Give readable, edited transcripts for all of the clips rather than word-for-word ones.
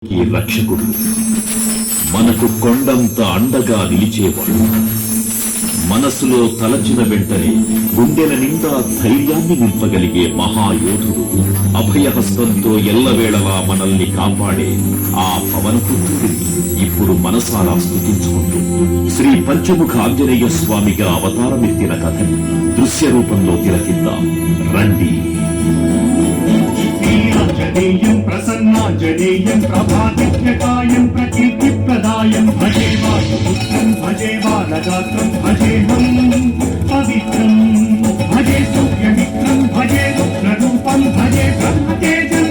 ఈ రక్షకుడు మనకు కొండంత అండగా నిలిచేవాడు. మనసులో తలచిన వెంటనే గుండెల నిండా ధైర్యాన్ని నింపగలిగే మహాయోధుడు. అభయహస్తంతో ఎల్లవేళలా మనల్ని కాపాడే ఆ పవనపుత్రుడిని ఇప్పుడు మనసారా స్తుతించుకుంటూ శ్రీ పంచముఖ ఆంజనేయ స్వామిగా అవతారమెత్తిన కథని దృశ్య రూపంలో తిలకిద్దాం రండి. జనేయం ప్రసన్నాంజనేయం ప్రభాదిత్యకాయం ప్రకీర్తిప్రదాయం భజే వాయుపుత్రం భజే బాలగాత్రం భజేహం పవిత్రం భజే సూర్యమిత్రం భజే రుద్రరూపం భజే బ్రహ్మతేజం.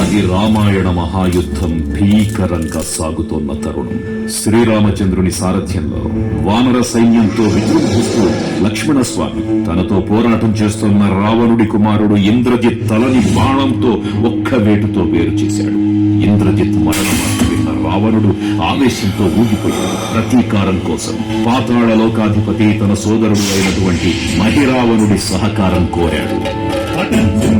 అది రామాయణ మహాయుద్ధం భీకరంగా సాగుతోన్న తరుణం. శ్రీరామచంద్రుని సారథ్యంలో వానర సైన్యంతో విజృంభిస్తూ లక్ష్మణస్వామి తనతో పోరాటం చేస్తున్న రావణుడి కుమారుడు ఇంద్రజిత్ తలని బాణంతో ఒక్క వేటుతో వేరు చేశాడు. ఇంద్రజిత్ మరణం విన్న రావణుడు ఆవేశంతో ఊగిపోయాడు. ప్రతీకారం కోసం పాతాళ లోకాధిపతి తన సోదరుడు అయినటువంటి మహిరావణుడి సహకారం కోరాడు.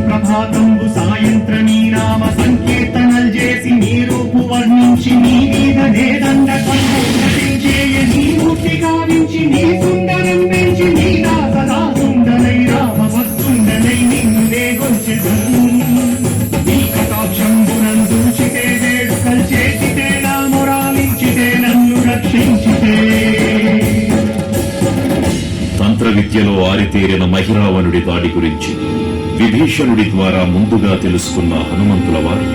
ప్రభాతంబు సాయంత్ర నీ నామ సంకీర్తనలు చేసి నీ రూపు వర్ణించి నీ మీద నేదండ కల్పించేయ నీ మూర్తి గావించి నీ సుందరం పెంచి నీ దాసదా సుందరై రామ భక్తుండనై నిన్నే గొంచెదను. నీ కటాక్షంబునం దూచితే వేడుకలు చేసితే నా మొరాలించితే నన్ను రక్షించితే. తంత్ర విద్యలో ఆరితేరిన మహిరావణుడి దాడి గురించి విభీషణుడి ద్వారా ముందుగా తెలుసుకున్న హనుమంతుల వారు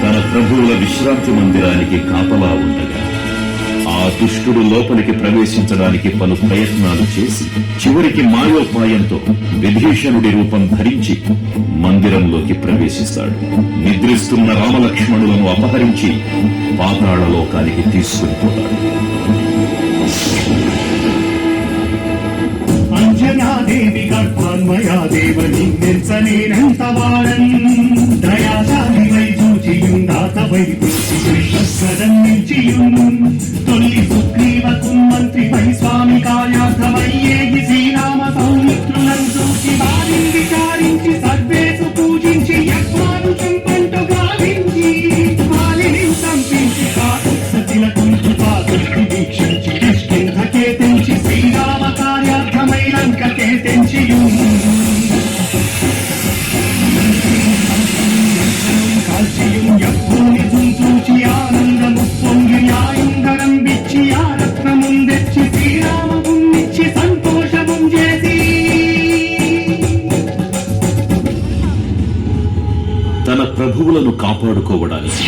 తన ప్రభువుల విశ్రాంతి మందిరానికి కాపలా ఉండగా ఆ దుష్టుడు లోపలికి ప్రవేశించడానికి పలు ప్రయత్నాలు చేసి చివరికి మాయోపాయంతో విభీషణుడి రూపం ధరించి మందిరంలోకి ప్రవేశిస్తాడు. నిద్రిస్తున్న రామలక్ష్మణులను అపహరించి పాతాళ లోకానికి తీసుకుని పోతాడు. అంజనాదేవి గర్భాన్మయాదేవ నిన్నెంచనేనంత వాడన్ దయాశాలి వై చూచియుందాత వై నిల్చియున్ తొల్లి సుగ్రీవకు మంత్రి వై స్వామి కార్యార్థమయ్యేగి శ్రీరామ సౌమిత్రులను చూచి వారిని విచారించి సర్వేసు పూజించి యజ్ఞాను చంపంటు గావించి వాలిని సంపించి కాదు సతిలకుంటు పాదృష్టి వీక్షించి కిష్కింధకే తెంచి శ్రీరామ కార్యార్థమై లంకకే తెంచియు కాల్చియు యజ్ఞుని చూచి ఆనందము పొంగి న్యాయుంగరం బిచ్చి ఆ రత్నముందెచ్చి శ్రీరామమున్నిచ్చి సంతోషముం చేసి. తన ప్రభువులను కాపాడుకోవడానికి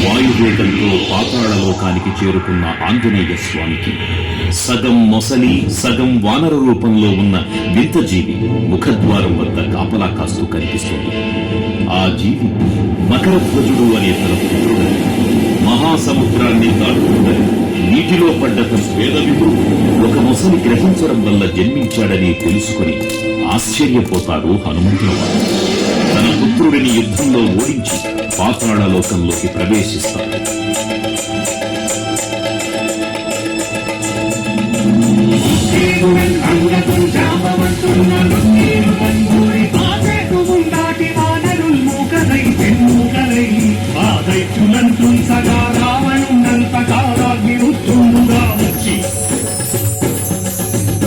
వాయువేగంతో పాతాళ లోకానికి చేరుకున్న ఆంజనేయ స్వామికి సగం మొసలి సగం వానర రూపంలో ఉన్న వింత జీవి ముఖద్వారం వద్ద కాపలా కాస్తూ కనిపిస్తుంది. ఆ జీవి మకరధ్వజుడు అనే తన పుత్రుడని మహాసముద్రాన్ని దాటుతుందని నీటిలో పడ్డ తన వేదవిధుడు ఒక మొసలి గ్రహించడం వల్ల జన్మించాడని తెలుసుకుని ఆశ్చర్యపోతాడు హనుమంతుల వారు. తన పుత్రుడిని యుద్ధంలో ఓడించి పాతాళ లోకంలోకి ప్రవేశిస్తాడు.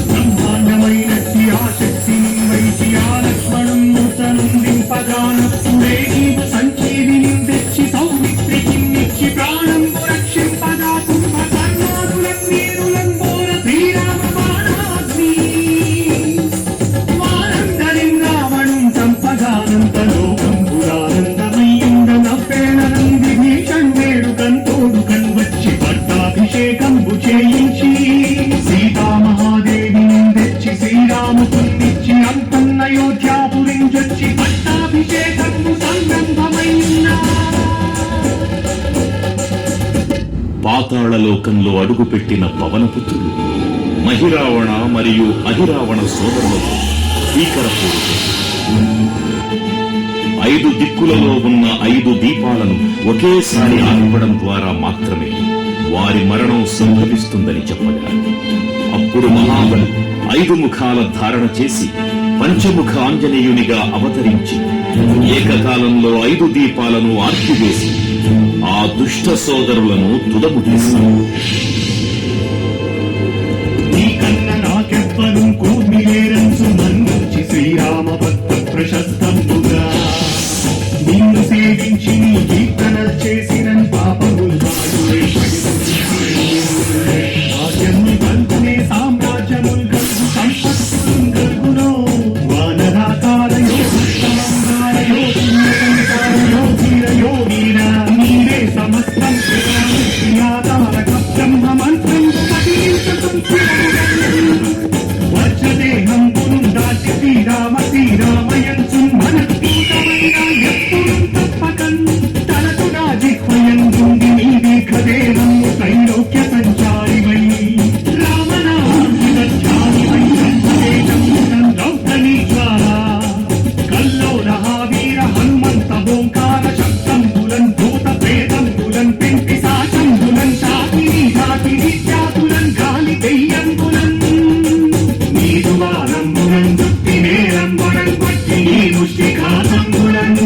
బ్రహ్మాండమైనట్టి ఆ శక్తిని వైచి ఆ లక్ష్మణుంపగానప్పుడే నీవు సంచీవిని తెచ్చి సౌమిత్రికి నిచ్చి ప్రాణం రక్షింపగా కుంభకర్ణాదులం నీరులంబోర శ్రీరామ బాణాగ్ని వారందరిం రావణుం చంపగానంత లోకం పురానందమయ్యుండ నవ్వేళనం విభీషణ్ వేడుకం తోడుకన్ వచ్చి పట్టాభిషేకంబు చేయించి సీతామహాదేవిని తెచ్చి శ్రీరాముకున్నిచ్చి అంతన్న అయోధ్యాపురించొచ్చి పట్టాభిషేకంబు సంరంభమైనా. పాతాళ లోకంలో అడుగుపెట్టిన పవనపుత్రులు మహిరావణ మరియు అహిరావణ సోదరులతో భీకరపూరితం. 5 దిక్కులలో ఉన్న 5 దీపాలను ఒకేసారి ఆర్పడం ద్వారా మాత్రమే వారి మరణం సంభవిస్తుందని చెప్పగా అప్పుడు మహాబలి 5 ముఖాల ధారణ చేసి పంచముఖ ఆంజనేయునిగా అవతరించి ఏకకాలంలో 5 దీపాలను ఆర్పివేసి ఆ దుష్ట సోదరులను తుదముట్టిస్తాను. నీకన్నా నాకెవ్వరు కూర్మిలేరంచు నన్నుంచి శ్రీరామ భక్త ప్రశస్తంబుగా నిన్ను సేవించి నీ కీర్తనలు చేసిన పాపములు రాజ్యములు కలుగునే సామ్రాజ్యములు కలుగు సంపత్తులు కలుగునో వానరాకారయో ఉత్తమంగారయో పుణ్యసంకారయో ధీరయో వీర నీవే సమస్తం క్రియాతారక బ్రహ్మ మంత్రం వజ్రదేహంబును దాచి శ్రీరామయంచు మనస్ఫూటమైన ఎప్పుడు తప్పకన్ తనకు రాజిహ్వయందుంది నీ దీర్ఘదేహము త్రైలోక్య సంచారివై రామనామాచారివై సందేశముని ద్వారా కల్లోల వీర హనుమంత ఓంకార శబ్దంబులన్ భూత ప్రేతంబులన్ పెంటి సాశంబులన్ శాకిని ఘాతిని జాతులన్ గాలి దెయ్యంబులన్ నీరు వారంబులన్ దుట్టి నేరంబులన్ పట్టి నీ ముష్టిఘాతంబులన్